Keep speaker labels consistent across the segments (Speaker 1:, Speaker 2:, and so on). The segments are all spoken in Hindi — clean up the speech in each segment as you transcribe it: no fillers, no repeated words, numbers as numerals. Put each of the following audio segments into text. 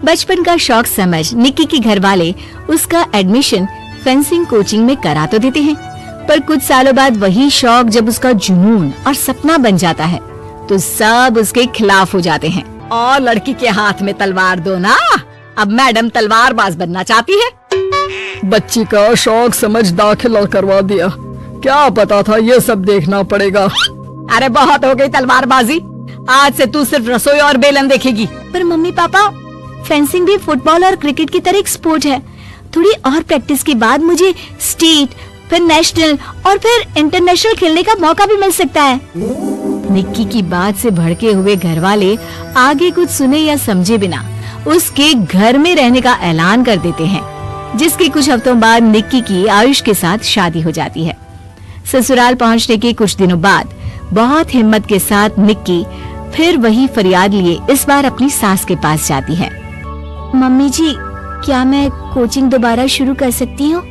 Speaker 1: बचपन का शौक समझ निक्की के घर वाले उसका एडमिशन फेंसिंग कोचिंग में करा तो देते हैं, पर कुछ सालों बाद वही शौक जब उसका जुनून और सपना बन जाता है तो सब उसके खिलाफ हो जाते हैं। और लड़की के हाथ में तलवार दो ना, अब मैडम तलवारबाज बनना चाहती है।
Speaker 2: बच्ची का शौक समझ दाखिला करवा दिया, क्या पता था ये सब देखना पड़ेगा।
Speaker 1: अरे बहुत हो गई तलवारबाजी, आज से तू सिर्फ रसोई और बेलन देखेगी। पर मम्मी पापा, फेंसिंग भी फुटबॉल और क्रिकेट की तरह एक स्पोर्ट है। थोड़ी और प्रैक्टिस के बाद मुझे स्टेट, फिर नेशनल और फिर इंटरनेशनल खेलने का मौका भी मिल सकता है। निक्की की बात से भड़के हुए घर वाले आगे कुछ सुने या समझे बिना उसके घर में रहने का ऐलान कर देते हैं, जिसके कुछ हफ्तों बाद निक्की की आयुष के साथ शादी हो जाती है। ससुराल पहुंचने के कुछ दिनों बाद बहुत हिम्मत के साथ निक्की फिर वही फरियाद लिए इस बार अपनी सास के पास जाती है। मम्मी जी, क्या मैं कोचिंग दोबारा शुरू कर सकती हूँ?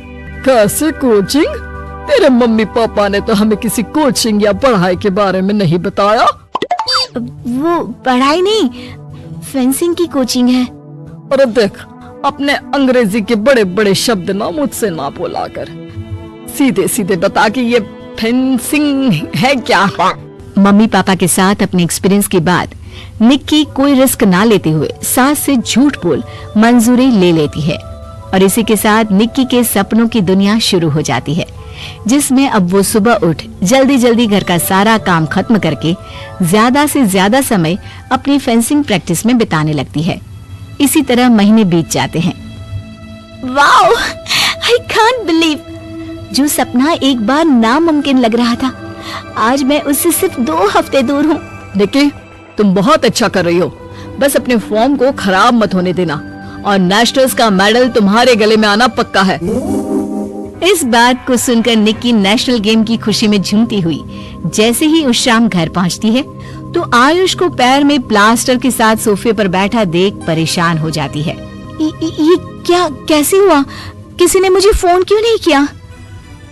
Speaker 2: कैसे कोचिंग? तेरे मम्मी पापा ने तो हमें किसी कोचिंग या पढ़ाई के बारे में नहीं बताया।
Speaker 1: वो पढ़ाई नहीं, फेंसिंग की कोचिंग है।
Speaker 2: अरे देख, अपने अंग्रेजी के बड़े बड़े शब्द ना मुझसे ना बोला कर, सीधे सीधे बता कि ये फेंसिंग है क्या।
Speaker 1: मम्मी पापा के साथ अपने एक्सपीरियंस के बाद निक्की कोई रिस्क ना लेते हुए सास से झूठ बोल मंजूरी ले लेती है और इसी के साथ निक्की के सपनों की दुनिया शुरू हो जाती है, जिसमें अब वो सुबह उठ जल्दी जल्दी घर का सारा काम खत्म करके ज्यादा से ज्यादा समय अपनी फेंसिंग प्रैक्टिस में बिताने लगती है। इसी तरह महीने बीत जाते हैं। वाओ, आई कांट बिलीव, जो सपना एक बार नामुमकिन लग रहा था, आज मैं उससे सिर्फ 2 हफ्ते दूर हूँ।
Speaker 2: निक्की, तुम बहुत अच्छा कर रही हो, बस अपने फॉर्म को खराब मत होने देना और नेशनल्स का मेडल तुम्हारे गले में आना पक्का है।
Speaker 1: इस बात को सुनकर निक्की नेशनल गेम की खुशी में झूमती हुई जैसे ही उस शाम घर पहुंचती है तो आयुष को पैर में प्लास्टर के साथ सोफे पर बैठा देख परेशान हो जाती है। ये क्या, कैसे हुआ? किसी ने मुझे फोन क्यों नहीं किया?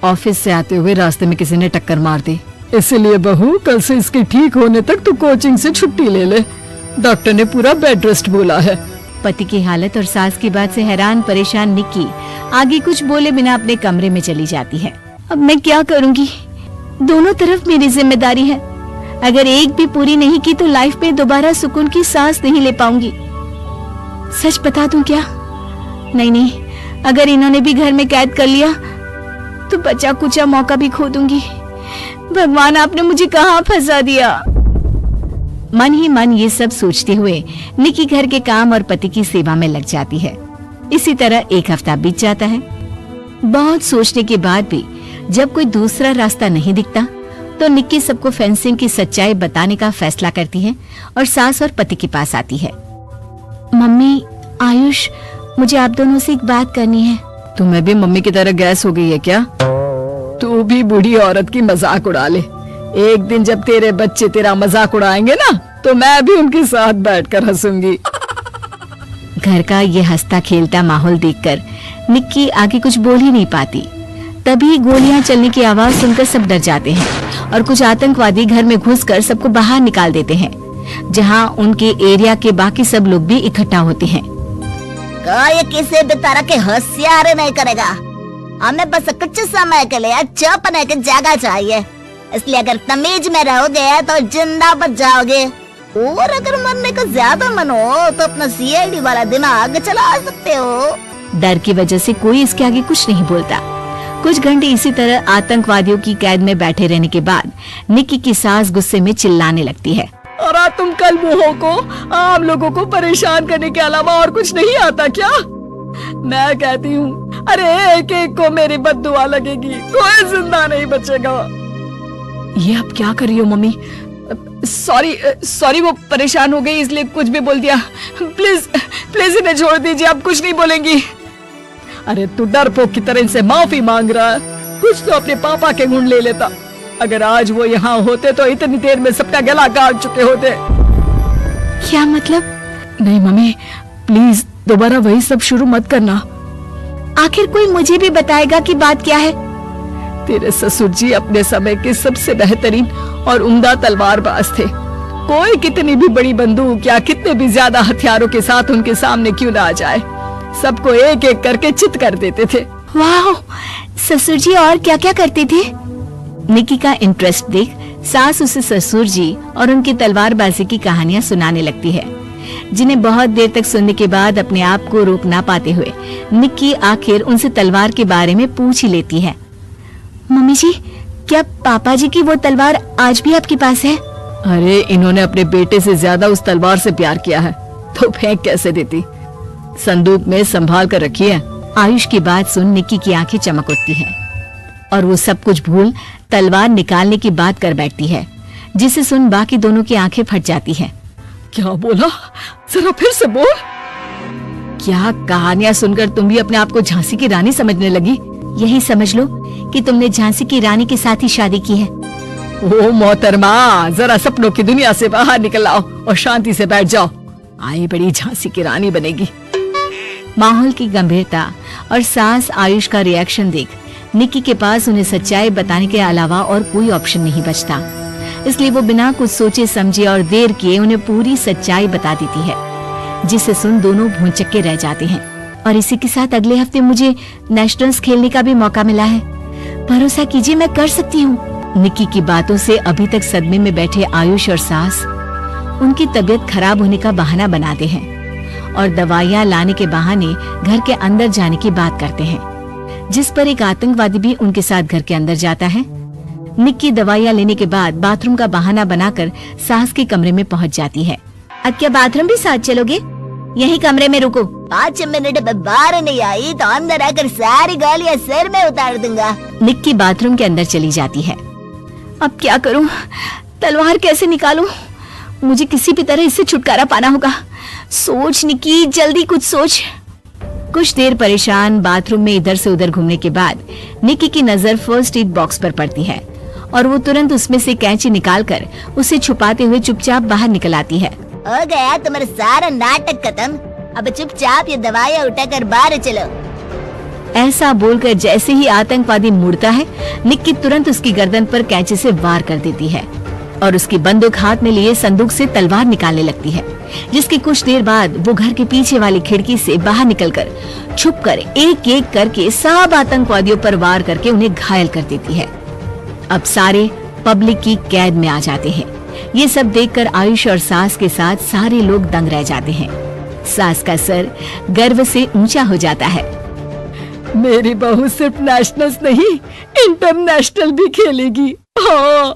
Speaker 2: ऑफिस से आते हुए रास्ते में किसी ने टक्कर मार दी, इसलिए बहू कल से इसके ठीक होने तक तू कोचिंग से छुट्टी ले ले, डॉक्टर ने पूरा बेड रेस्ट बोला है।
Speaker 1: पति की हालत और सास की बात से हैरान परेशान निक्की आगे कुछ बोले बिना अपने कमरे में चली जाती है। अब मैं क्या करूंगी? दोनों तरफ मेरी जिम्मेदारी है, अगर एक भी पूरी नहीं की तो लाइफ में दोबारा सुकून की सांस नहीं ले पाऊंगी। सच बता दूं क्या? नहीं, अगर इन्होंने भी घर में कैद कर लिया तो बचा कुचा मौका भी खो दूंगी। भगवान, आपने मुझे कहाँ फंसा दिया? मन ही मन ये सब सोचते हुए निक्की घर के काम और पति की सेवा में लग जाती है। इसी तरह 1 हफ्ता बीत जाता है। बहुत सोचने के बाद भी जब कोई दूसरा रास्ता नहीं दिखता तो निक्की सबको फेंसिंग की सच्चाई बताने का फैसला करती है और सास और पति के पास आती है। मम्मी, आयुष, मुझे आप दोनों से एक बात करनी है।
Speaker 2: तुम्हें भी मम्मी की तरह गैस हो गई है क्या? तू भी बूढ़ी औरत की मजाक उड़ा ले। एक दिन जब तेरे बच्चे तेरा मजाक उड़ाएंगे ना तो मैं भी उनके साथ बैठकर हंसूंगी।
Speaker 1: घर का ये हंसता खेलता माहौल देखकर निक्की आगे कुछ बोल ही नहीं पाती। तभी गोलियां चलने की आवाज सुनकर सब डर जाते हैं और कुछ आतंकवादी घर में घुसकर सबको बाहर निकाल देते हैं, जहां उनके एरिया के बाकी सब लोग भी इकट्ठा होते हैं।
Speaker 3: ये किसी भी तरह के होशियारी नहीं करेगा, हमें बस कुछ समय के लिए चुप रहने की जगह चाहिए, इसलिए अगर तमीज में रहोगे तो जिंदा बच जाओगे, और अगर मरने का ज्यादा मन हो तो अपना सीआईडी वाला दिमाग चला सकते हो।
Speaker 1: डर की वजह से कोई इसके आगे कुछ नहीं बोलता। कुछ घंटे इसी तरह आतंकवादियों की कैद में बैठे रहने के बाद निक्की की सास गुस्से में चिल्लाने लगती है।
Speaker 2: और तुम कल मुंहों को आम लोगों को परेशान करने के अलावा और कुछ नहीं आता क्या? मैं कहती हूँ, अरे एक एक को मेरी बद्दुआ लगेगी, कोई जिंदा नहीं बचेगा। ये अब क्या कर रही हो मम्मी? सॉरी, वो परेशान हो गई इसलिए कुछ भी बोल दिया। प्लीज इन्हें छोड़ दीजिए, आप कुछ नहीं बोलेंगी। अरे तू डरपोक की तरह इनसे माफी मांग रहा है, कुछ तो अपने पापा के गुण ले लेता। अगर आज वो यहाँ होते तो इतनी देर में सबका गला काट चुके होते।
Speaker 1: क्या मतलब?
Speaker 2: नहीं मम्मी, प्लीज दोबारा वही सब शुरू मत करना।
Speaker 1: आखिर कोई मुझे भी बताएगा कि बात क्या है?
Speaker 2: तेरे ससुर जी अपने समय के सबसे बेहतरीन और उम्दा तलवारबाज थे। कोई कितनी भी बड़ी बंदूक या कितने भी ज्यादा हथियारों के साथ उनके सामने क्यों ना आ जाए, सबको एक एक करके चित कर देते थे।
Speaker 1: वाह, ससुर जी और क्या क्या करते थे? निक्की का इंटरेस्ट देख सास उसे ससुर जी और उनकी तलवारबाजी की कहानियां सुनाने लगती है, जिन्हें बहुत देर तक सुनने के बाद अपने आप को रोक ना पाते हुए निक्की आखिर उनसे तलवार के बारे में पूछ ही लेती है। मम्मी जी, क्या पापा जी की वो तलवार आज भी आपके पास है?
Speaker 2: अरे इन्होंने अपने बेटे से ज्यादा उस तलवार से प्यार किया है तो फेंक कैसे देती, संदूक में संभाल कर रखी है।
Speaker 1: आयुष की बात सुन निक्की की आंखें चमक उठती हैं और वो सब कुछ भूल तलवार निकालने की बात कर बैठती है, जिसे सुन बाकी दोनों की आंखें फट जाती हैं।
Speaker 2: क्या बोला, जरा फिर से बोल।
Speaker 1: क्या कहानियां सुनकर तुम भी अपने आप को झांसी की रानी समझने लगी? यही समझ लो कि तुमने झांसी की रानी के साथ ही शादी की है।
Speaker 2: ओ मोहतरमा, जरा सपनों की दुनिया से बाहर निकल आओ और शांति से बैठ जाओ, आई बड़ी झांसी की रानी बनेगी।
Speaker 1: माहौल की गंभीरता और सास आयुष का रिएक्शन देख निक्की के पास उन्हें सच्चाई बताने के अलावा और कोई ऑप्शन नहीं बचता, इसलिए वो बिना कुछ सोचे समझे और देर किए उन्हें पूरी सच्चाई बता देती है, जिसे सुन दोनों भौंचक्के रह जाते हैं। और इसी के साथ अगले हफ्ते मुझे नेशनल्स खेलने का भी मौका मिला है, भरोसा कीजिए मैं कर सकती हूँ। निक्की की बातों से अभी तक सदमे में बैठे आयुष और सास उनकी तबीयत खराब होने का बहाना बनाते हैं और दवाइयाँ लाने के बहाने घर के अंदर जाने की बात करते हैं, जिस पर एक आतंकवादी भी उनके साथ घर के अंदर जाता है। निक्की दवाइयाँ लेने के बाद बाथरूम का बहाना बनाकर सास के कमरे में पहुंच जाती है। अब क्या बाथरूम भी साथ चलोगे? यही कमरे में रुको।
Speaker 3: 5 मिनट में बाहर नहीं आई तो अंदर आकर सारी गालियाँ सिर में उतार दूंगा।
Speaker 1: निक्की बाथरूम के अंदर चली जाती है। अब क्या करूं? तलवार कैसे निकालूं? मुझे किसी भी तरह इससे छुटकारा पाना होगा। सोच निक्की, जल्दी कुछ सोच। कुछ देर परेशान बाथरूम में इधर से उधर घूमने के बाद निक्की की नजर फर्स्ट एड बॉक्स पर पड़ती है और वो तुरंत उसमें से कैंची निकालकर उसे छुपाते हुए चुपचाप बाहर निकल आती है।
Speaker 3: हो गया तुम्हारा सारा नाटक खत्म, अब चुपचाप ये दवाइयाँ उठाकर बाहर चलो।
Speaker 1: ऐसा बोलकर जैसे ही आतंकवादी मुड़ता है, निक्की तुरंत उसकी गर्दन पर कैंची से वार कर देती है और उसकी बंदूक हाथ में लिए संदूक से तलवार निकालने लगती है, जिसके कुछ देर बाद वो घर के पीछे वाली खिड़की से बाहर निकलकर छुपकर एक एक करके सब आतंकवादियों पर वार करके उन्हें घायल कर देती है। अब सारे पब्लिक की कैद में आ जाते हैं। ये सब देखकर आयुष और सास के साथ सारे लोग दंग रह जाते हैं। सास का सर गर्व से ऊंचा हो जाता है।
Speaker 2: मेरी बहू सिर्फ नेशनल्स नहीं, इंटरनेशनल भी खेलेगी। हाँ।